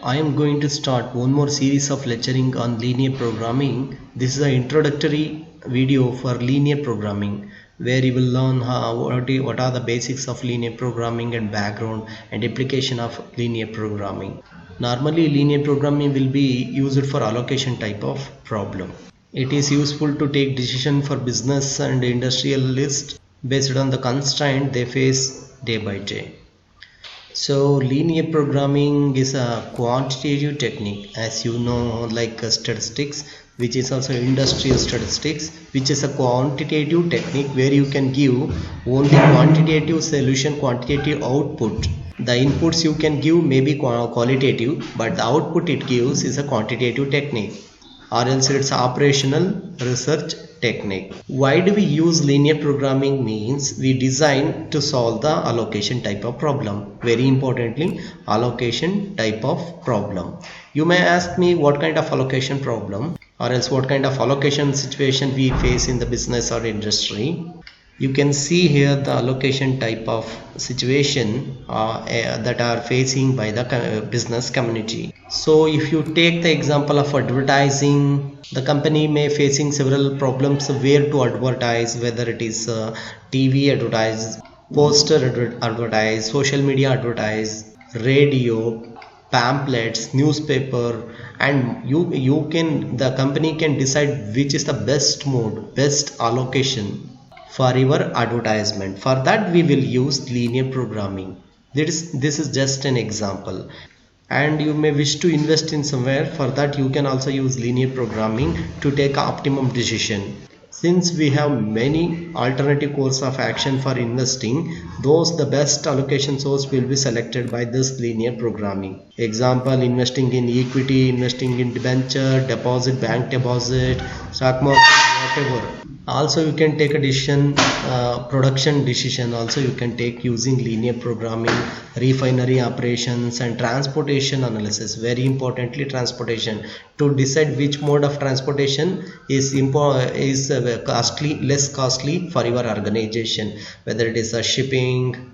I am going to start one more series of lecturing on linear programming. This is an introductory video for linear programming where you will learn what are the basics of linear programming and background and application of linear programming. Normally linear programming will be used for allocation type of problem. It is useful to take decision for business and industrialists based on the constraint they face day by day. So linear programming is a quantitative technique, as you know, like statistics, which is also industrial statistics, which is a quantitative technique where you can give only quantitative solution, quantitative output. The inputs you can give may be qualitative, but the output it gives is a quantitative technique, or else it's operational research technique. Why do we use linear programming? Means we design to solve the allocation type of problem. Very importantly, allocation type of problem. You may ask me what kind of allocation problem, or else what kind of allocation situation we face in the business or industry. You can see here the allocation type of situation that are facing by the business community. So if you take the example of advertising, the company may facing several problems where to advertise, whether it is TV advertise, poster advertise, social media advertise, radio, pamphlets, newspaper, and the company can decide which is the best mode, best allocation for your advertisement. For that we will use linear programming. This is just an example, and you may wish to invest in somewhere. For that you can also use linear programming to take optimum decision. Since we have many alternative course of action for investing, the best allocation source will be selected by this linear programming. Example, investing in equity, investing in debenture, deposit, bank deposit, stock market, whatever. Also you can take a decision, production decision also you can take using linear programming. Refinery operations and transportation analysis, very importantly transportation, to decide which mode of transportation is less costly for your organization, whether it is a shipping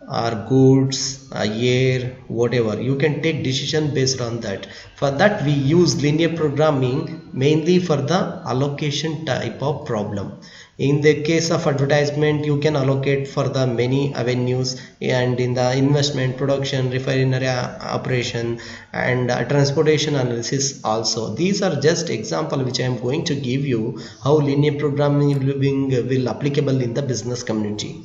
or goods, air, whatever. You can take decision based on that. For that we use linear programming mainly for the allocation type of problem. In the case of advertisement, you can allocate for the many avenues, and in the investment, production, refinery operation, and transportation analysis also. These are just example which I am going to give you how linear programming will applicable in the business community.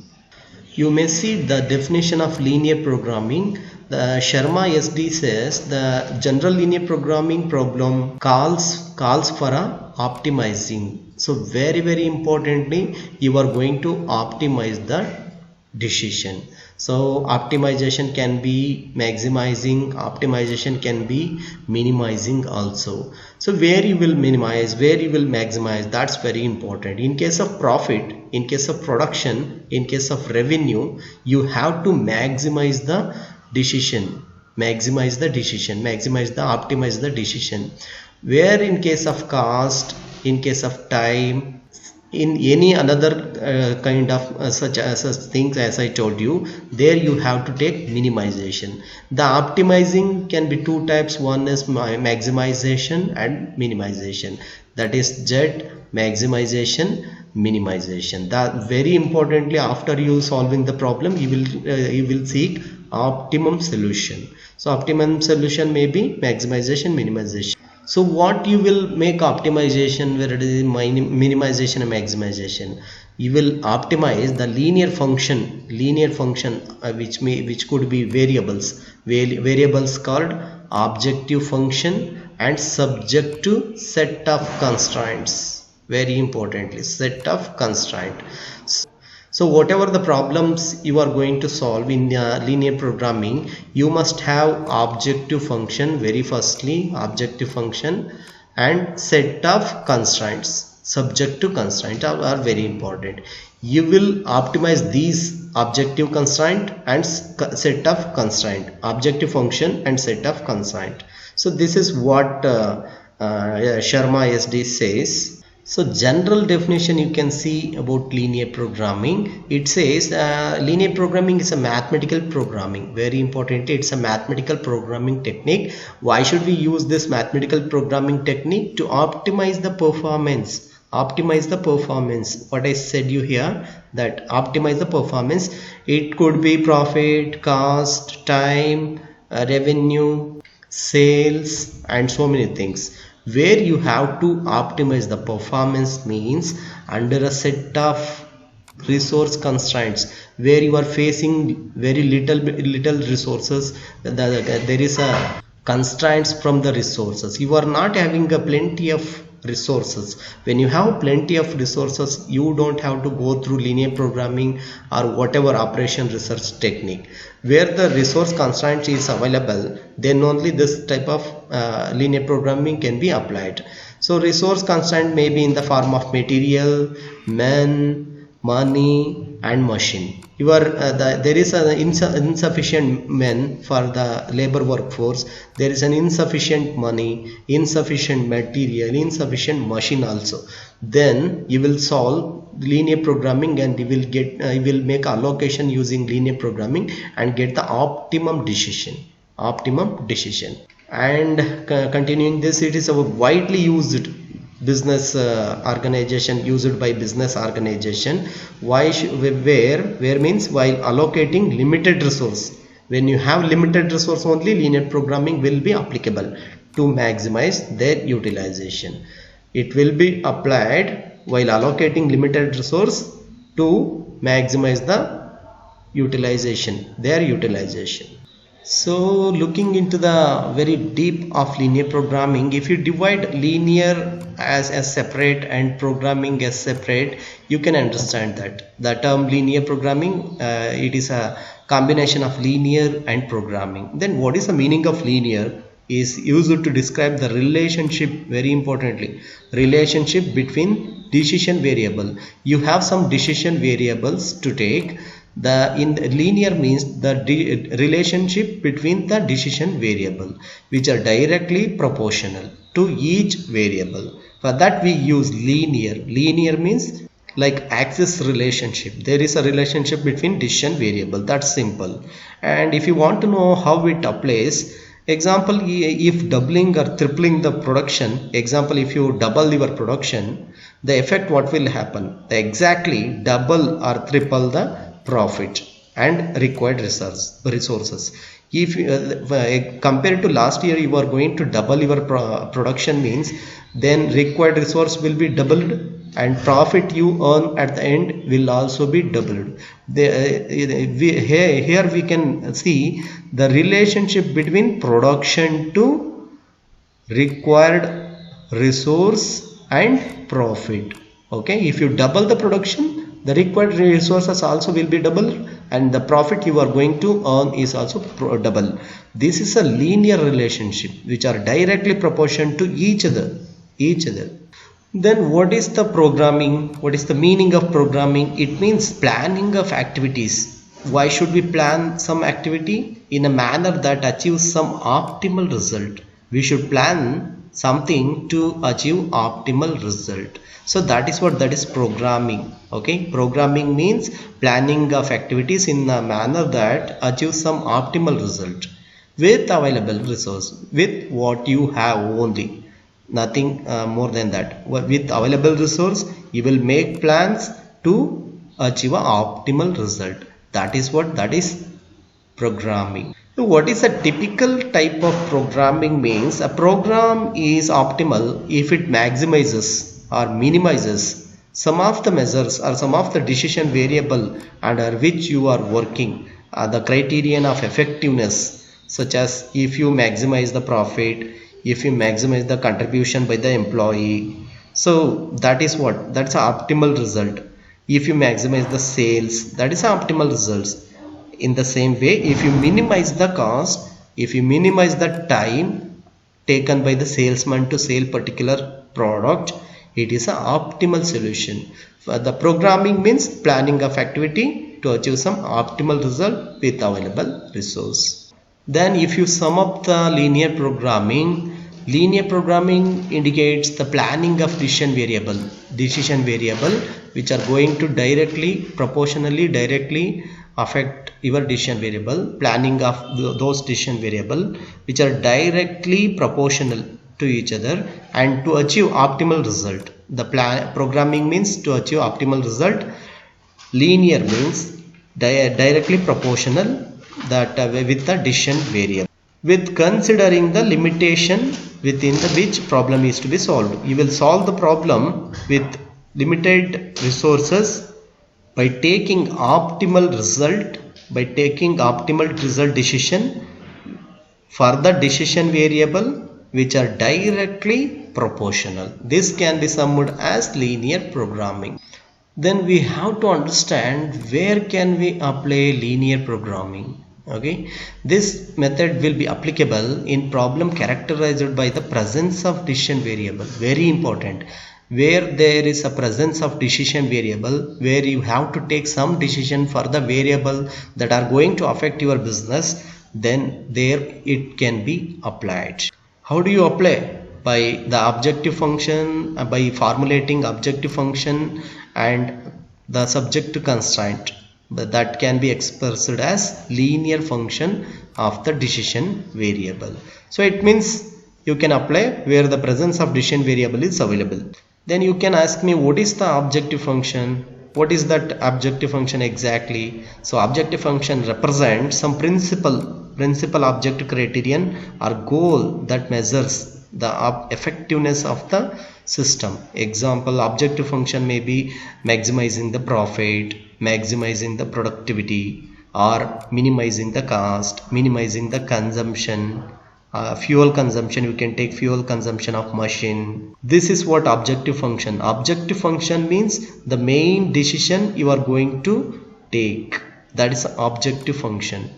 You may see the definition of linear programming. The Sharma SD says the general linear programming problem calls for a optimizing. So very importantly, you are going to optimize the decision. So optimization can be maximizing, optimization can be minimizing also. So where you will minimize, where you will maximize, that's very important. In case of profit, in case of production, in case of revenue, you have to maximize the decision, optimize the decision. Where in case of cost, in case of time, in any another kind of such things, as I told you, there you have to take minimization. The optimizing can be two types. One is maximization and minimization. That is Z, maximization, minimization. That very importantly, after you solving the problem, you will seek optimum solution. So optimum solution may be maximization, minimization. So what you will make optimization, where it is minimization and maximization? You will optimize the linear function, which could be variables called objective function and subject to set of constraints. Very importantly, set of constraint. So whatever the problems you are going to solve in linear programming, you must have objective function, very firstly objective function, and set of constraints. Subject to constraint are very important. You will optimize these objective constraint and set of constraint, objective function and set of constraint. So this is what Sharma SD says. So general definition you can see about linear programming. It says linear programming is a mathematical programming. Very important. It's a mathematical programming technique. Why should we use this mathematical programming technique? To optimize the performance. Optimize the performance. What I said you here, that optimize the performance. It could be profit, cost, time, revenue, sales, and so many things. Where you have to optimize the performance means under a set of resource constraints, where you are facing very little resources. There is a constraints from the resources. You are not having a plenty of resources. When you have plenty of resources, you don't have to go through linear programming or whatever operation research technique. Where the resource constraint is available, then only this type of linear programming can be applied. So resource constraint may be in the form of material, men, money, and machine. There is an insufficient men for the labor workforce. There is an insufficient money, insufficient material, insufficient machine also. Then you will solve linear programming and you will make allocation using linear programming and get the optimum decision. And continuing this, it is a widely used business organization, used by business organization. Where means while allocating limited resource. When you have limited resource, only linear programming will be applicable to maximize their utilization. It will be applied while allocating limited resource to maximize their utilization. So looking into the very deep of linear programming, if you divide linear as separate and programming as separate, you can understand that the term linear programming, it is a combination of linear and programming. Then what is the meaning of linear? Is used to describe the relationship, very importantly, relationship between decision variable. You have some decision variables to take. In linear means the relationship between the decision variable, which are directly proportional to each variable. For that we use linear. Linear means like axis relationship. There is a relationship between decision variable. That's simple. And if you want to know how it applies, example, if doubling or tripling the production, example, if you double your production, the effect what will happen? Exactly double or triple the profit and required resources. If compared to last year, you are going to double your production, means then required resource will be doubled and profit you earn at the end will also be doubled. Here we can see the relationship between production to required resource and profit. Okay, if you double the production, the required resources also will be double and the profit you are going to earn is also double. This is a linear relationship which are directly proportional to each other. Then what is the programming? What is the meaning of programming? It means planning of activities. Why should we plan some activity? In a manner that achieves some optimal result. We should plan something to achieve optimal result. So that is programming. Okay, programming means planning of activities in a manner that achieves some optimal result with available resource, with what you have only, nothing more than that. With available resource you will make plans to achieve an optimal result. That is programming. So what is a typical type of programming? Means a program is optimal if it maximizes or minimizes some of the measures or some of the decision variable under which you are working. The criterion of effectiveness, such as if you maximize the profit, if you maximize the contribution by the employee, so that's an optimal result. If you maximize the sales, that is optimal results. In the same way, if you minimize the cost, if you minimize the time taken by the salesman to sell particular product, it is an optimal solution. The programming means planning of activity to achieve some optimal result with available resource. Then if you sum up the linear programming indicates the planning of decision variable. decision variable which are going to directly affect your decision variable, planning of those decision variable which are directly proportional to each other, and to achieve optimal result. The programming means to achieve optimal result. Linear means directly proportional, that with the decision variable, with considering the limitation within the which problem is to be solved. You will solve the problem with limited resources by taking optimal result decision for the decision variable which are directly proportional. This can be summed as linear programming. Then we have to understand where can we apply linear programming. Okay, this method will be applicable in problem characterized by the presence of decision variable. Very important. Where there is a presence of decision variable, where you have to take some decision for the variable that are going to affect your business, then there it can be applied. How do you apply? By the objective function, by formulating objective function and the subject to constraint, but that can be expressed as linear function of the decision variable. So it means you can apply where the presence of decision variable is available. Then you can ask me, what is the objective function? What is that objective function exactly? So objective function represents some principal object criterion or goal that measures the effectiveness of the system. Example, objective function may be maximizing the profit, maximizing the productivity, or minimizing the cost, minimizing the consumption, fuel consumption. You can take fuel consumption of machine. This is what objective function. Objective function means the main decision you are going to take. That is objective function.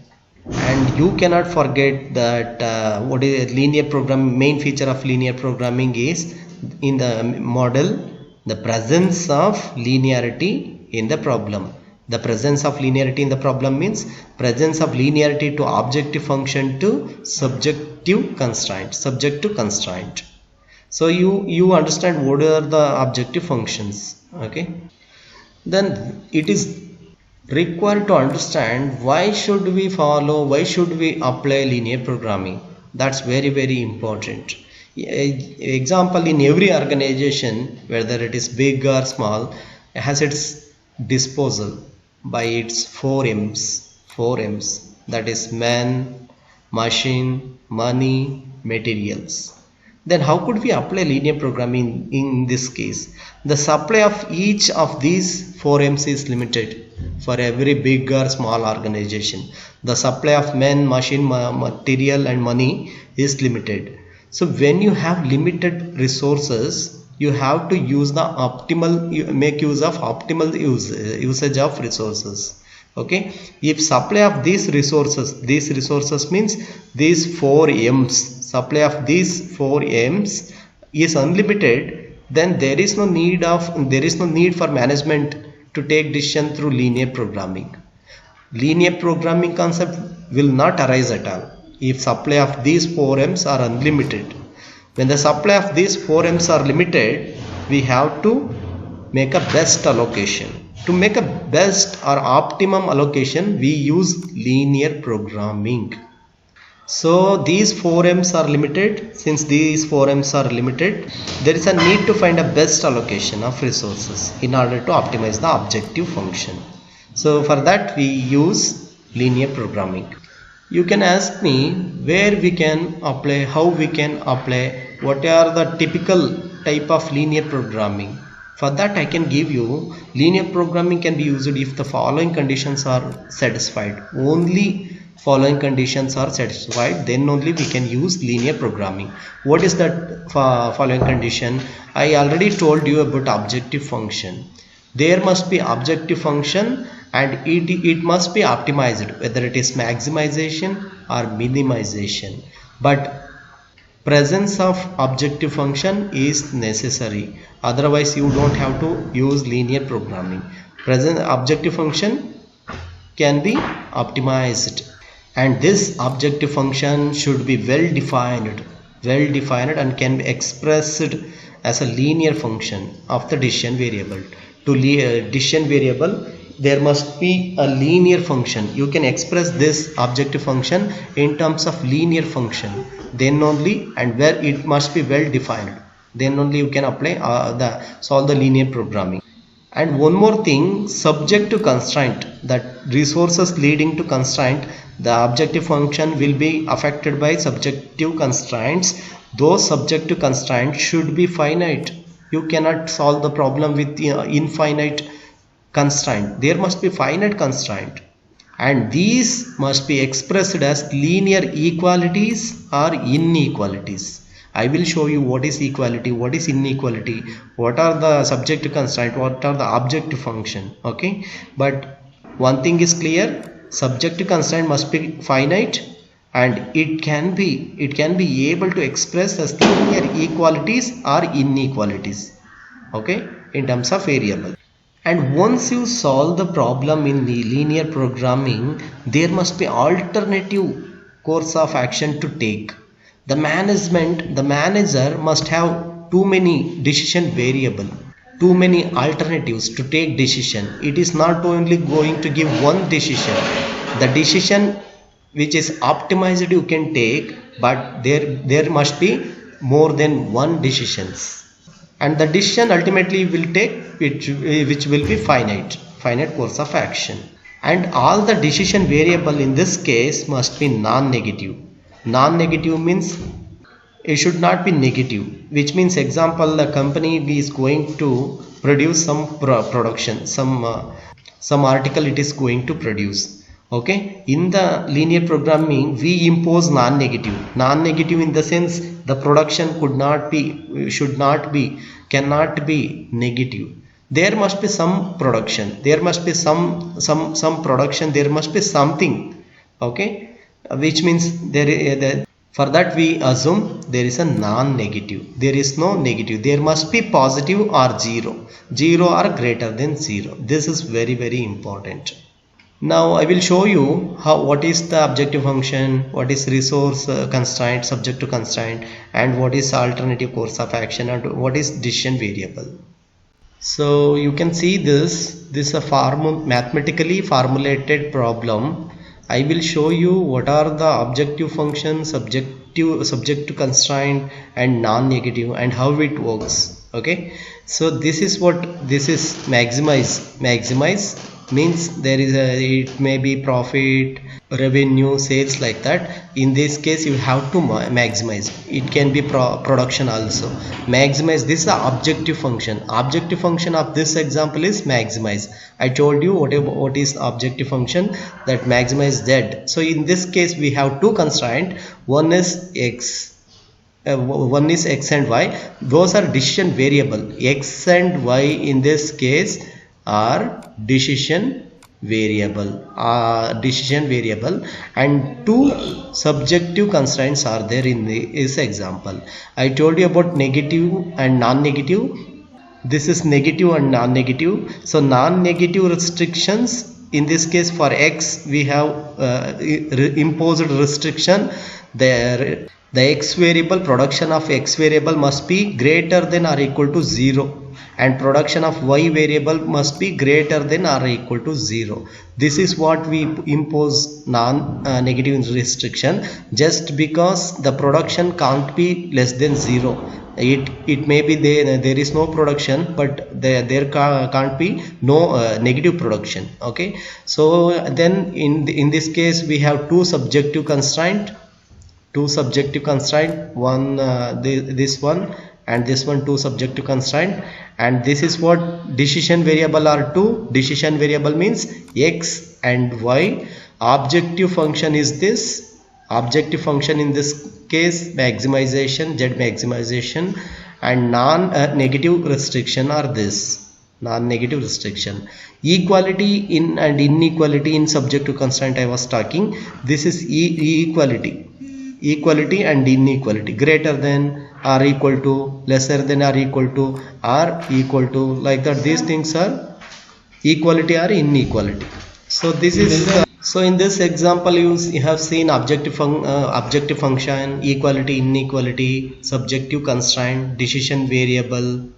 And you cannot forget that what is linear programming. Main feature of linear programming is in the model the presence of linearity in the problem. The presence of linearity in the problem means presence of linearity to objective function to subjective constraint, subject to constraint. So you understand what are the objective functions. Okay, then it is required to understand why should we apply linear programming. That's very important. Example, in every organization, whether it is big or small, has its disposal by its 4M's, that is man, machine, money, materials. Then how could we apply linear programming in this case? The supply of each of these 4M's is limited for every big or small organization. The supply of man, machine, material and money is limited. So when you have limited resources, you have to use the make use of optimal usage of resources. Okay, if supply of these resources means these 4M's, supply of these 4M's is unlimited, then there is no need for management to take decision through linear programming. Linear programming concept will not arise at all if supply of these 4M's are unlimited. When the supply of these 4M's are limited, we have to make a best allocation. To make a best or optimum allocation, we use linear programming. So these 4M's are limited. Since these 4M's are limited, there is a need to find a best allocation of resources in order to optimize the objective function. So for that we use linear programming. You can ask me where we can apply, how we can apply, what are the typical type of linear programming. For that I can give you, linear programming can be used if the following conditions are satisfied. Only following conditions are satisfied, then only we can use linear programming. What is that following condition? I already told you about objective function. There must be objective function and it must be optimized, whether it is maximization or minimization. But presence of objective function is necessary, otherwise you don't have to use linear programming. Present objective function can be optimized, and this objective function should be well defined and can be expressed as a linear function of the decision variable. To decision variable, there must be a linear function. You can express this objective function in terms of linear function, then only, and where it must be well defined, then only you can apply solve the linear programming. And one more thing, subject to constraint, that resources leading to constraint, the objective function will be affected by subjective constraints. Those subjective constraints should be finite. You cannot solve the problem with infinite constraint. There must be finite constraint, and these must be expressed as linear equalities or inequalities. I will show you what is equality, what is inequality, what are the subjective constraint, what are the objective function. Okay, but one thing is clear, subjective constraint must be finite, and it can be able to express as linear equalities or inequalities, okay, in terms of variable. And once you solve the problem in the linear programming, there must be alternative course of action to take. The manager must have too many decision variable, too many alternatives to take decision. It is not only going to give one decision. The decision which is optimized you can take, but there must be more than one decisions. And the decision ultimately will take which will be finite course of action. And all the decision variable in this case must be non-negative. Non-negative means it should not be negative, which means, example, the company is going to produce some production, some article it is going to produce. Okay, in the linear programming we impose non-negative in the sense the production cannot be negative. There must be some production, there must be some production, there must be something. Okay, which means for that we assume there is a non-negative, there is no negative, there must be positive or zero or greater than 0. This is very, very important. Now I will show you what is the objective function, what is resource constraint, subject to constraint, and what is alternative course of action, and what is decision variable. So you can see this is a mathematically formulated problem. I will show you what are the objective functions, subject to constraint, and non-negative, and how it works. Okay, so this is maximize means there is it may be profit, revenue, sales, like that. In this case you have to maximize. It can be production also. Maximize, this is the objective function. Objective function of this example is maximize. I told you what is objective function, that maximize z. So in this case we have two constraints. One is x and y. Those are decision variable. X and y in this case are decision variable, and two subjective constraints are there in this example. I told you about negative and non-negative. This is negative and non-negative. So non-negative restrictions, in this case for x we have imposed restriction. The x variable, production of x variable must be greater than or equal to 0, and production of y variable must be greater than or equal to 0. This is what we impose non-negative restriction, just because the production can't be less than 0. It may be there is no production, but there can't be no negative production. Okay, so then in this case we have two subjective constraint, one this one, and this one, two subjective constraint. And this is what decision variable are two. Decision variable means x and y. Objective function is this. Objective function in this case maximization, z maximization, and non-negative restriction are this. Non-negative restriction. Equality in and inequality in subjective constraint I was talking. This is equality and inequality. Greater than or equal to, lesser than or equal to, or equal to, like that. These things are equality or inequality. So this is So in this example, you have seen objective function, equality, inequality, subjective constraint, decision variable,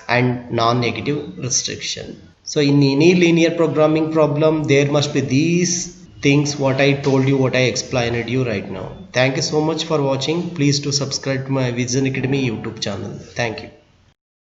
and non-negative restriction. So in any linear programming problem, there must be these things what I told you, what I explained you right now. Thank you so much for watching. Please do subscribe to my Vision Academy YouTube channel. Thank you.